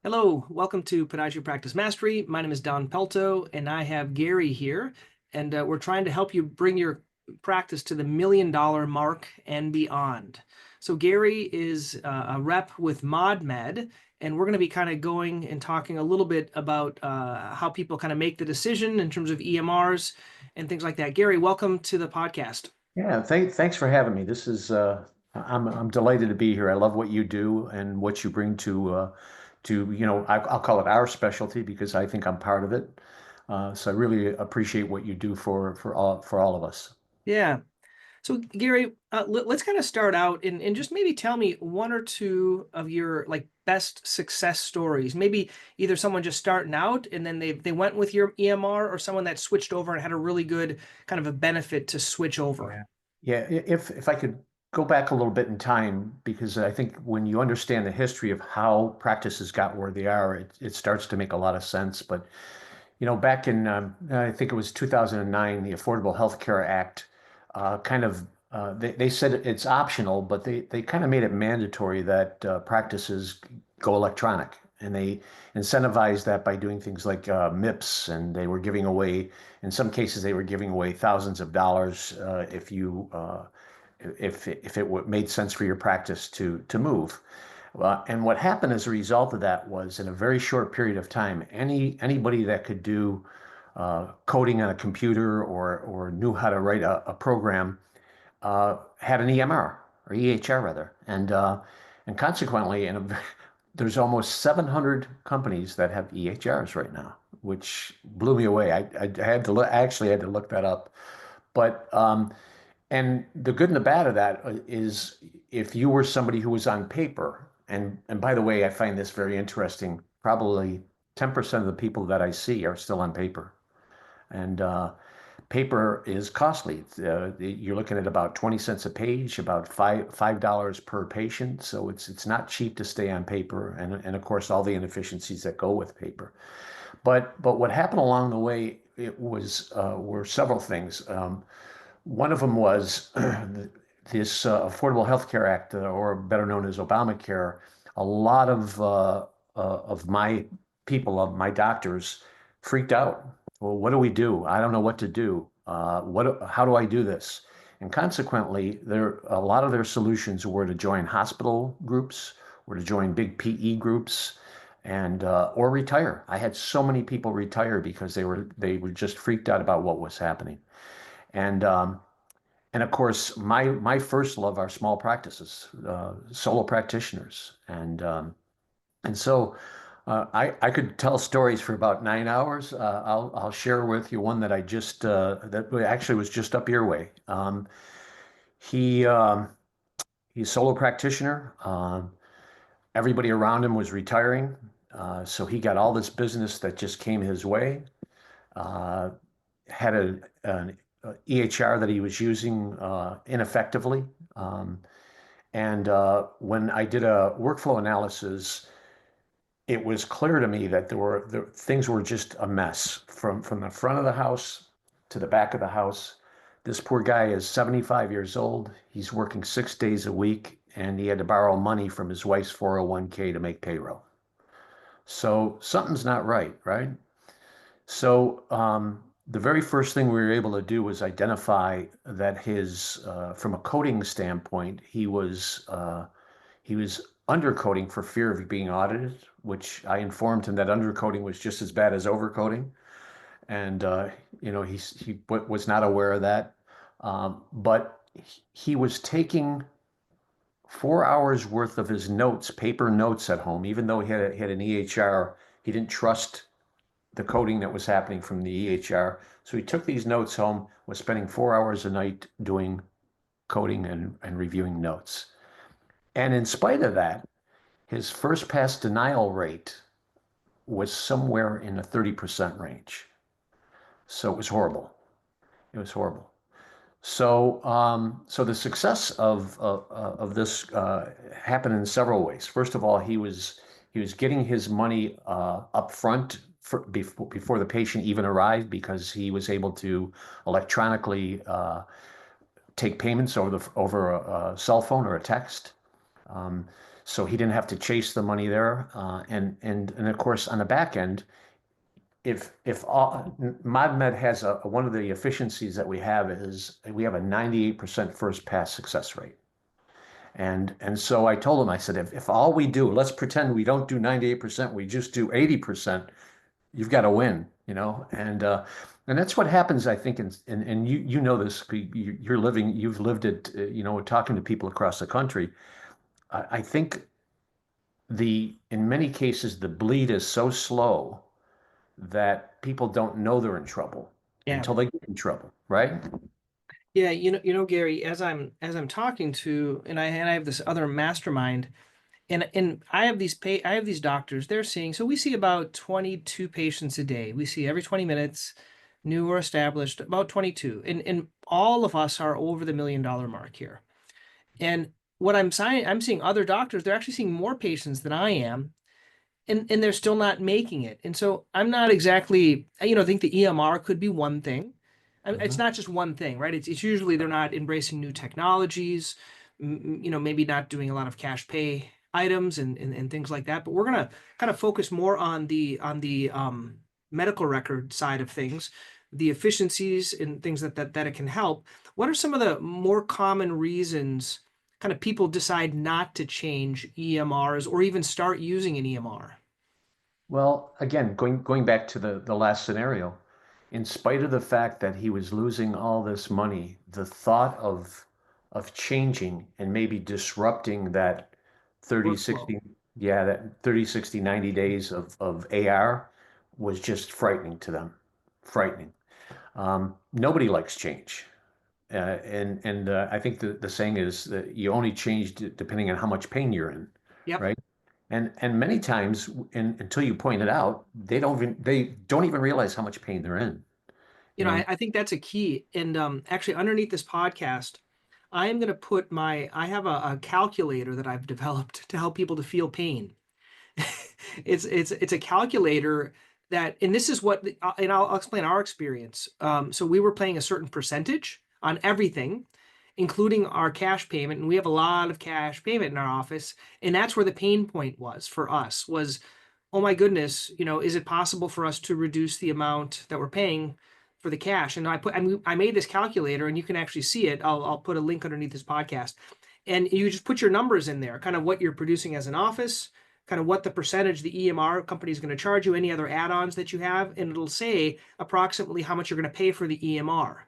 Hello, welcome to Podiatry Practice Mastery. My name is Don Pelto, and I have Gary here, and we're trying to help you bring your practice to the $1 million mark and beyond. So Gary is a rep with ModMed, and we're going to be kind of going and talking a little bit about how people kind of make the decision in terms of EMRs and things like that. Gary, welcome to the podcast. Yeah, thanks for having me. This is I'm delighted to be here. I love what you do and what you bring to I'll call it our specialty because I think I'm part of it. So I really appreciate what you do for all of us. Yeah. So Gary, let's kind of start out and just maybe tell me one or two of your like best success stories. Maybe either someone just starting out and then they went with your EMR, or someone that switched over and had a really good kind of a benefit to switch over. Yeah. Yeah, if I could go back a little bit in time, because I think when you understand the history of how practices got where they are, it starts to make a lot of sense. But back in I think it was 2009, the Affordable Health Care Act they said it's optional, but they kind of made it mandatory that practices go electronic. And they incentivized that by doing things like MIPS, and they were giving away, in some cases, they were giving away thousands of dollars if it made sense for your practice to move. And what happened as a result of that was, in a very short period of time, anybody that could do coding on a computer or knew how to write a program had an EMR or EHR rather, and consequently, there's almost 700 companies that have EHRs right now, which blew me away. I had to actually had to look that up, but and the good and the bad of that is, if you were somebody who was on paper, and by the way, I find this very interesting. Probably 10% of the people that I see are still on paper, and paper is costly. You're looking at about 20 cents a page, about $5 per patient. So it's not cheap to stay on paper, and of course all the inefficiencies that go with paper. But what happened along the way, it was were several things. One of them was this Affordable Health Care Act, or better known as Obamacare. A lot of my people, of my doctors, freaked out. Well, what do we do? I don't know what to do. How do I do this? And consequently, a lot of their solutions were to join hospital groups, or to join big PE groups, and or retire. I had so many people retire because they were just freaked out about what was happening. And of course, my first love are small practices, solo practitioners, and so I could tell stories for about 9 hours. I'll share with you one that I just that actually was just up your way. He he's a solo practitioner. Everybody around him was retiring, so he got all this business that just came his way. Uh, had an EHR that he was using ineffectively. And when I did a workflow analysis, it was clear to me that things were just a mess from the front of the house to the back of the house. This poor guy is 75 years old. He's working 6 days a week, and he had to borrow money from his wife's 401k to make payroll. So something's not right, right? So the very first thing we were able to do was identify that from a coding standpoint, he was undercoding for fear of being audited, which I informed him that undercoding was just as bad as overcoding, and he was not aware of that. But he was taking 4 hours worth of his notes, paper notes at home, even though he had an EHR. He didn't trust the coding that was happening from the EHR. So he took these notes home, was spending 4 hours a night doing coding and reviewing notes. And in spite of that, his first pass denial rate was somewhere in the 30% range. So it was horrible. It was horrible. So the success of this happened in several ways. First of all, he was getting his money up front before the patient even arrived, because he was able to electronically take payments over a cell phone or a text. So he didn't have to chase the money there. And of course, on the back end, if all, ModMed has one of the efficiencies that we have is we have a 98% first pass success rate. And so I told him, I said, if all we do, let's pretend we don't do 98%, we just do 80%, you've got to win, you know? And that's what happens, I think, and you know this, you're living, you've lived it, you know, talking to people across the country. I think in many cases, the bleed is so slow that people don't know they're in trouble Yeah. until they get in trouble, right? Yeah, Gary, as I'm talking to, and I have this other mastermind, and I have these doctors. They're seeing, so we see about 22 patients a day. We see every 20 minutes, new or established, about 22, and all of us are over the $1 million mark here. And what I'm seeing other doctors. They're actually seeing more patients than I am, and they're still not making it. And so I'm not exactly, I think the EMR could be one thing. It's not just one thing, right? It's usually they're not embracing new technologies, maybe not doing a lot of cash pay items and things like that. But we're gonna kind of focus more on the medical record side of things, the efficiencies and things that it can help. What are some of the more common reasons kind of people decide not to change EMRs or even start using an EMR? Well, again, going back to the last scenario, in spite of the fact that he was losing all this money, the thought of changing and maybe disrupting that 30, Workflow. 60, yeah, that 30, 60, 90 days of AR was just frightening to them. Frightening. Nobody likes change. And I think the saying is that you only change depending on how much pain you're in, Yep. right? And many times, until you point it out, they don't even realize how much pain they're in. You know, I think that's a key. And actually, underneath this podcast, I am going to put I have a calculator that I've developed to help people to feel pain. It's a calculator that, and this is what, and I'll explain our experience. So we were paying a certain percentage on everything, including our cash payment, and we have a lot of cash payment in our office, and that's where the pain point was for us was, oh my goodness, is it possible for us to reduce the amount that we're paying for the cash? And I made this calculator, and you can actually see it. I'll put a link underneath this podcast, and you just put your numbers in there, kind of what you're producing as an office, kind of what the percentage the EMR company is going to charge you, any other add-ons that you have, and it'll say approximately how much you're going to pay for the EMR.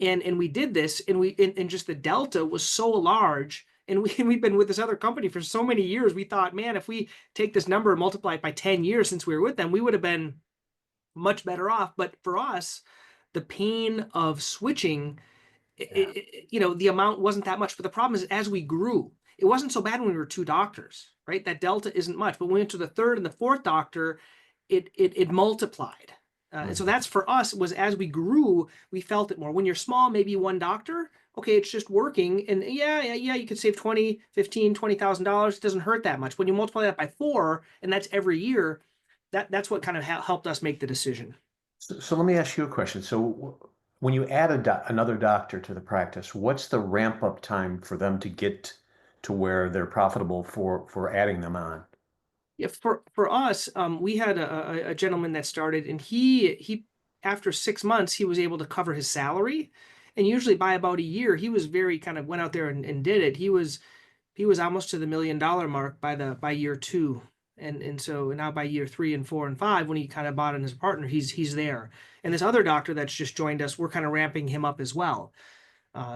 And we did this, and just the delta was so large. And we've been with this other company for so many years. We thought, man, if we take this number and multiply it by 10 years since we were with them, we would have been much better off. But for us, the pain of switching, yeah. the amount wasn't that much. But the problem is, as we grew, it wasn't so bad when we were two doctors, right? That delta isn't much. But when we went to the third and the fourth doctor, it multiplied. And so that's for us, was as we grew, we felt it more. When you're small, maybe one doctor, okay, it's just working. And yeah, you could save 20, 15, $20,000. It doesn't hurt that much. When you multiply that by 4, and that's every year, that's what kind of helped us make the decision. So let me ask you a question. So when you add another doctor to the practice, what's the ramp up time for them to get to where they're profitable for adding them on? Yeah, for us, we had a gentleman that started, and he after 6 months he was able to cover his salary, and usually by about a year he was very kind of went out there and did it. He was almost to the $1 million mark by year 2, and so now by year 3 and 4 and 5, when he kind of bought in his partner, he's there. And this other doctor that's just joined us, we're kind of ramping him up as well.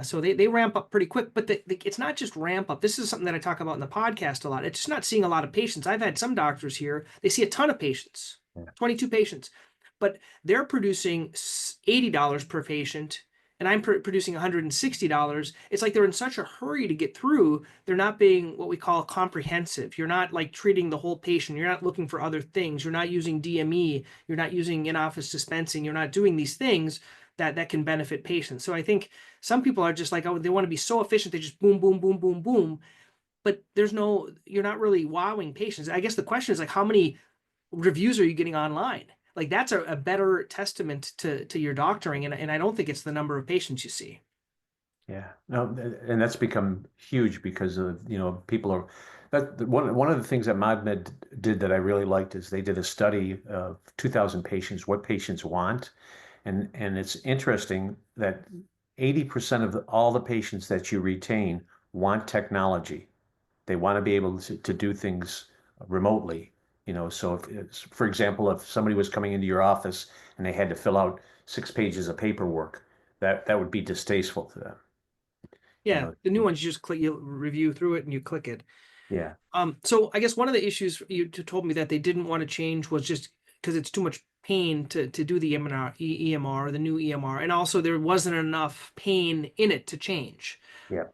So they ramp up pretty quick, but it's not just ramp up. This is something that I talk about in the podcast a lot. It's just not seeing a lot of patients. I've had some doctors here, they see a ton of patients, 22 patients, but they're producing $80 per patient, and I'm producing $160. It's like they're in such a hurry to get through. They're not being what we call comprehensive. You're not like treating the whole patient. You're not looking for other things. You're not using DME. You're not using in-office dispensing. You're not doing these things that can benefit patients. So I think some people are just like, oh, they want to be so efficient. They just boom, boom, boom, boom, boom. But you're not really wowing patients. I guess the question is like, how many reviews are you getting online? Like that's a better testament to your doctoring. And I don't think it's the number of patients you see. Yeah, no, and that's become huge because of, One of the things that ModMed did that I really liked is they did a study of 2,000 patients, what patients want. And it's interesting that 80% of all the patients that you retain want technology. They want to be able to do things remotely. So if it's, for example, if somebody was coming into your office and they had to fill out 6 pages of paperwork, that would be distasteful to them. Yeah, the new ones you just click, you review through it and you click it. Yeah. So I guess one of the issues you told me that they didn't want to change was just because it's too much pain to do the EMR, the new EMR, and also there wasn't enough pain in it to change. Yeah.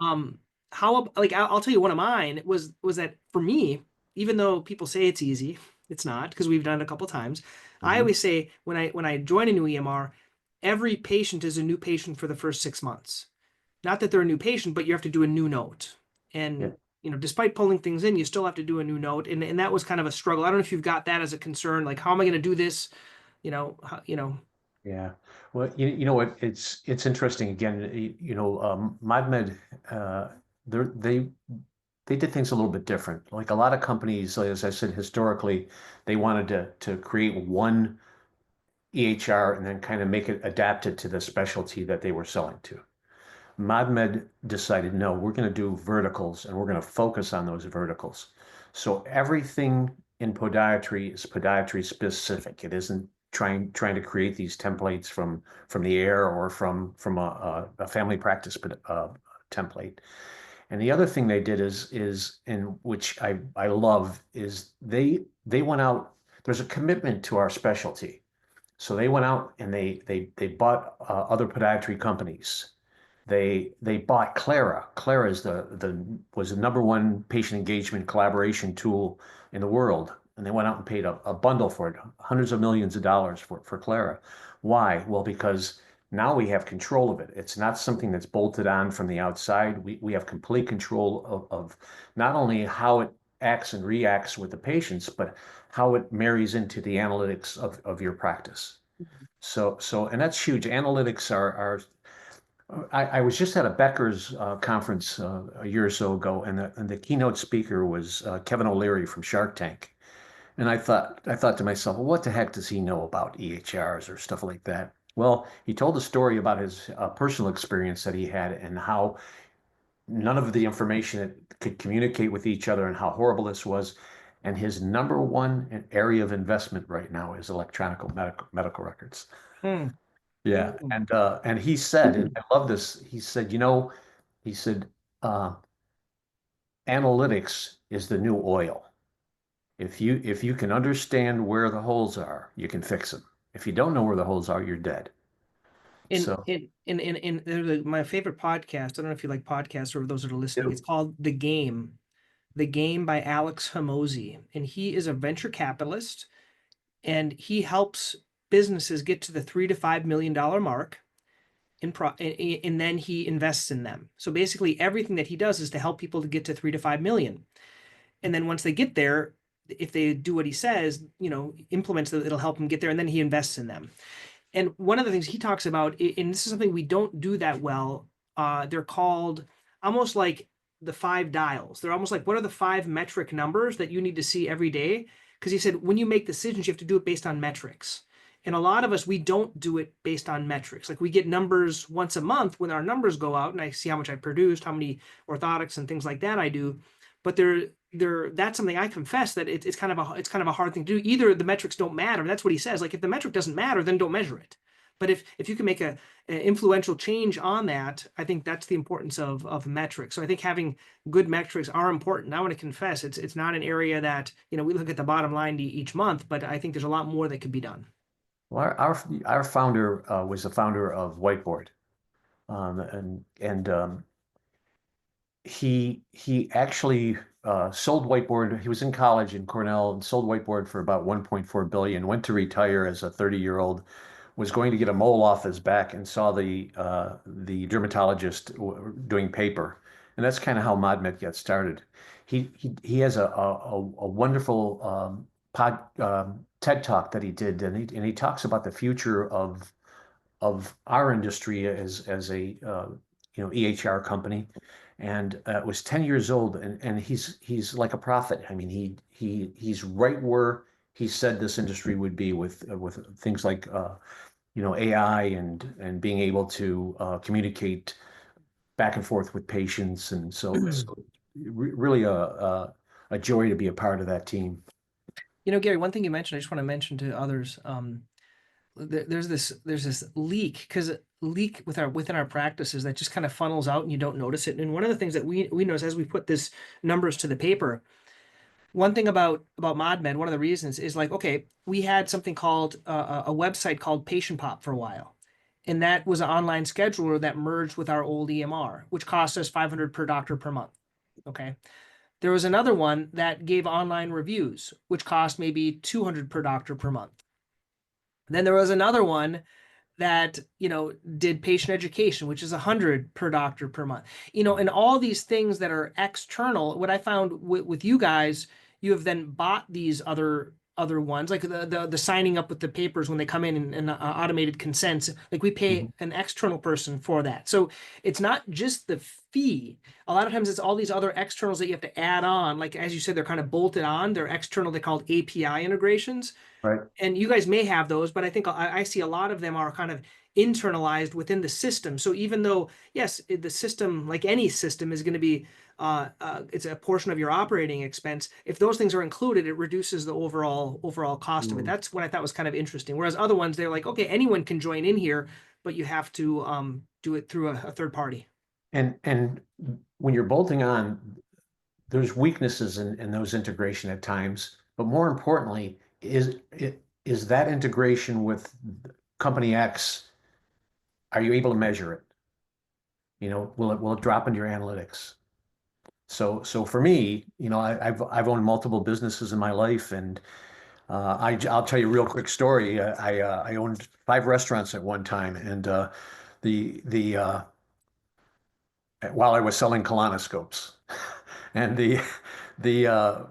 Like I'll tell you one of mine was that for me, even though people say it's easy, it's not because we've done it a couple times. I always say when I join a new EMR, every patient is a new patient for the first 6 months. Not that they're a new patient, but you have to do a new note. And despite pulling things in, you still have to do a new note. And that was kind of a struggle. I don't know if you've got that as a concern, like how am I going to do this? Yeah. Well, you know what? It's interesting again. ModMed, they they did things a little bit different. Like a lot of companies, like, as I said, historically, they wanted to create one EHR and then kind of make it adapted to the specialty that they were selling to. ModMed decided, no, we're going to do verticals and we're going to focus on those verticals. So everything in podiatry is podiatry specific. It isn't trying to create these templates from the air or from a family practice template. And the other thing they did is in which I love is they went out. There's a commitment to our specialty. So they went out and they bought other podiatry companies. They bought Clara. Clara is was the #1 patient engagement collaboration tool in the world, and they went out and paid a bundle for it, hundreds of millions of dollars for Clara. Why? Well, because now we have control of it. It's not something that's bolted on from the outside. We have complete control of not only how it acts and reacts with the patients, but how it marries into the analytics of your practice. And that's huge. Analytics are I was just at a Becker's conference a year or so ago, and the keynote speaker was Kevin O'Leary from Shark Tank. And I thought to myself, well, what the heck does he know about EHRs or stuff like that? Well, he told a story about his personal experience that he had and how none of the information could communicate with each other and how horrible this was. And his #1 area of investment right now is electronic medical records. Hmm. Yeah, and he said, and I love this. He said, he said, uh, analytics is the new oil. If you can understand where the holes are, you can fix them. If you don't know where the holes are, you're dead. So In my favorite podcast, I don't know if you like podcasts or those that are listening, it's called The Game. The Game by Alex Hormozi. And he is a venture capitalist and he helps businesses get to the $3 to $5 million mark and then he invests in them. So basically everything that he does is to help people to get to 3 to 5 million. And then once they get there, if they do what he says, implements that, it'll help them get there, and then he invests in them. And one of the things he talks about, and this is something we don't do that well, they're called almost like the 5 dials. They're almost like, what are the 5 metric numbers that you need to see every day? Because he said, when you make decisions, you have to do it based on metrics. And a lot of us, we don't do it based on metrics. Like we get numbers once a month when our numbers go out and I see how much I produced, how many orthotics and things like that I do. But that's something I confess that it's kind of a hard thing to do. Either the metrics don't matter. That's what he says. Like if the metric doesn't matter, then don't measure it. But if you can make an influential change on that, I think that's the importance of metrics. So I think having good metrics are important. I want to confess it's not an area that we look at the bottom line each month, but I think there's a lot more that could be done. well, our founder was the founder of Whiteboard, and he actually sold Whiteboard. He was in college in Cornell and sold Whiteboard for about 1.4 billion. Went to retire as a 30-year-old. Was going to get a mole off his back and saw the dermatologist doing paper, and that's kind of how ModMed got started. He has a wonderful TED talk that he did, and he talks about the future of our industry as a EHR company. and it was 10 years old, and he's like a prophet. I mean, he's right where he said this industry would be with things like AI and being able to communicate back and forth with patients, and so really a joy to be a part of that team. Gary, one thing you mentioned, I just want to mention to others. There's this leak within our practices that just kind of funnels out and you don't notice it. And one of the things that we notice as we put this numbers to the paper, one thing about ModMed, one of the reasons is like, okay, we had something called a website called Patient Pop for a while. And that was an online scheduler that merged with our old EMR, which cost us $500 per doctor per month. Okay. There was another one that gave online reviews, which cost maybe $200 per doctor per month. Then there was another one that, did patient education, which is $100 per doctor per month. And all these things that are external, what I found with you guys, you have then bought these other ones, like the signing up with the papers when they come in and automated consents. Like we pay an external person for that. So it's not just the fee. A lot of times it's all these other externals that you have to add on. Like, as you said, they're kind of bolted on. They're external. They're called API integrations. Right. And you guys may have those, but I think I see a lot of them are kind of internalized within the system. So even though, yes, the system, like any system, is going to be it's a portion of your operating expense. If those things are included, it reduces the overall cost of it. That's what I thought was kind of interesting. Whereas other ones, they're like, okay, anyone can join in here, but you have to do it through a third party. And when you're bolting on, there's weaknesses in those integration at times, but more importantly, is that integration with company X, are you able to measure it? Will it drop into your analytics? So for me, I've owned multiple businesses in my life, and I'll tell you a real quick story. I owned 5 restaurants at one time, and the while I was selling colonoscopes, and the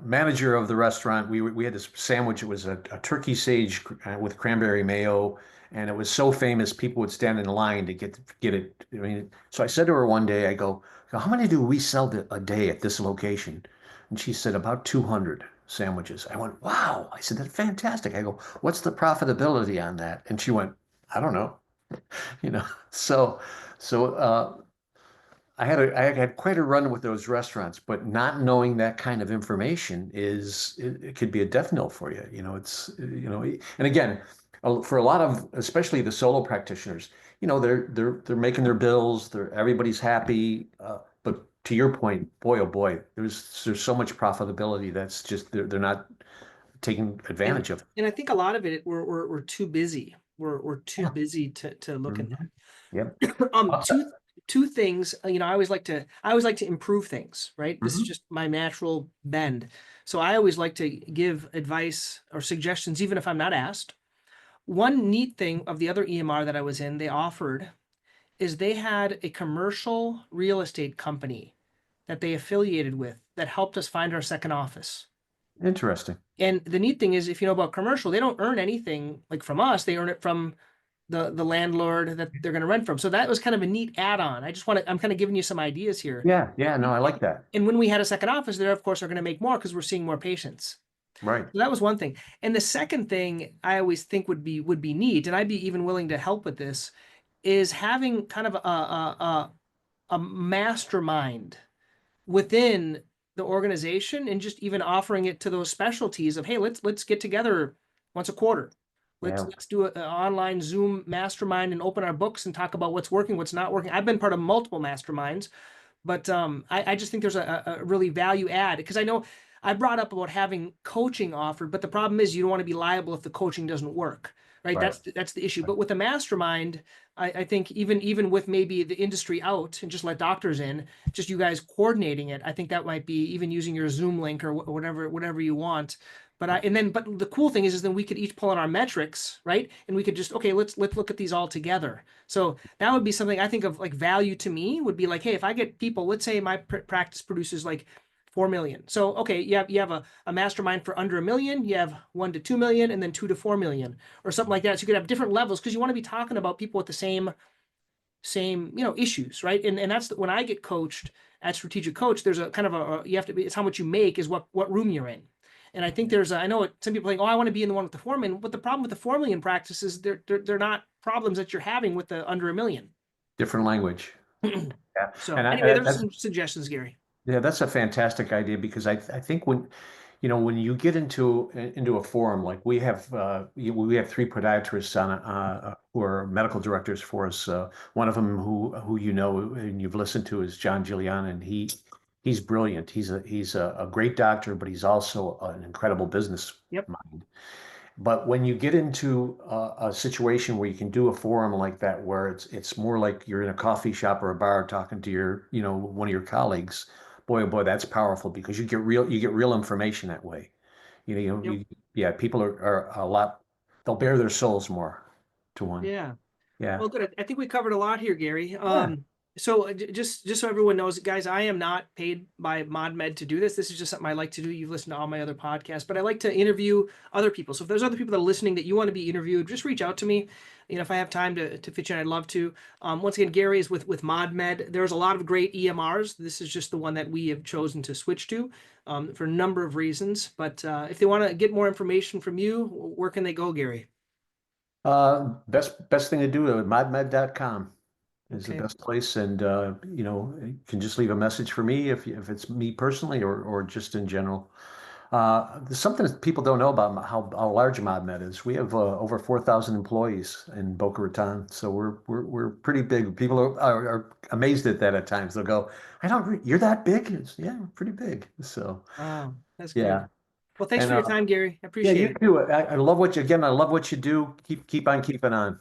manager of the restaurant, we had this sandwich. It was a turkey sage with cranberry mayo, and it was so famous people would stand in line to get it. I mean, so I said to her one day, I go, how many do we sell a day at this location? And she said about 200 sandwiches. I went, wow. I said, that's fantastic. I go, what's the profitability on that? And she went, I don't know. So I had quite a run with those restaurants, but not knowing that kind of information it could be a death knell for you. And again, for a lot of, especially the solo practitioners, they're making their bills, everybody's happy. But to your point, boy, oh boy, there's so much profitability that's just they're not taking advantage of. And I think a lot of it we're too busy. We're too busy to look at that. Yep. Two things, I always like to improve things, right? This is just my natural bend. So I always like to give advice or suggestions, even if I'm not asked. One neat thing of the other EMR that I was in, they offered is they had a commercial real estate company that they affiliated with that helped us find our second office. Interesting. And the neat thing is, if you know about commercial, they don't earn anything like from us. They earn it from the landlord that they're going to rent from. So that was kind of a neat add-on. I'm kind of giving you some ideas here. Yeah, no, I like that. And when we had a second office, there, of course, are going to make more because we're seeing more patients. Right. So that was one thing. And the second thing I always think would be neat, and I'd be even willing to help with this, is having kind of a mastermind within the organization, and just even offering it to those specialties of, hey, let's get together once a quarter. Let's do an online Zoom mastermind and open our books and talk about what's working, what's not working. I've been part of multiple masterminds, but I just think there's a really value add, because I know I brought up about having coaching offered, but the problem is you don't want to be liable if the coaching doesn't work, right? That's the issue. But with the mastermind, I think even with maybe the industry out and just let doctors in, just you guys coordinating it, I think that might be even using your Zoom link or whatever you want. But the cool thing is then we could each pull on our metrics, right? And we could just, okay, let's look at these all together. So that would be something I think of, like value to me would be like, hey, if I get people, let's say my practice produces like 4 million. So, okay, you have a mastermind for under $1 million, you have 1 to 2 million, and then 2 to 4 million or something like that. So you could have different levels, because you want to be talking about people with the same same, issues, right? And that's when I get coached at strategic coach, there's a kind of you have to be, it's how much you make is what room you're in. And I think I know some people think, oh, I want to be in the one with the 4 million. But the problem with the 4 million practice is they're not problems that you're having with the under 1 million. Different language. Yeah. So And anyway, there's some suggestions, Gary. yeah, that's a fantastic idea because I think when you get into a forum like we have 3 podiatrists on who are medical directors for us. One of them who and you've listened to is John Giuliana, and he's brilliant. He's a great doctor, but he's also an incredible business mind. But when you get into a situation where you can do a forum like that, where it's more like you're in a coffee shop or a bar talking to your one of your colleagues, boy, oh boy, that's powerful because you get real information that way. Yeah, people are a lot, they'll bare their souls more to one. Yeah. Yeah. Well, good. I think we covered a lot here, Gary. Yeah. So just so everyone knows, guys, I am not paid by ModMed to do this. This is just something I like to do. You've listened to all my other podcasts, but I like to interview other people. So if there's other people that are listening that you want to be interviewed, just reach out to me. If I have time to fit you in, I'd love to. Once again, Gary is with ModMed. There's a lot of great EMRs. This is just the one that we have chosen to switch to for a number of reasons. But if they want to get more information from you, where can they go, Gary? Best thing to do at modmed.com is the Okay. best place. And, you can just leave a message for me if it's me personally or just in general. There's something that people don't know about how large ModMed is. We have over 4,000 employees in Boca Raton, so we're pretty big. People are amazed at that at times. They'll go, you're that big? Yeah, pretty big. So Wow, that's yeah. good. Well, thanks And for your time, Gary. I yeah, appreciate you it. do. I love what you do. Keep on keeping on.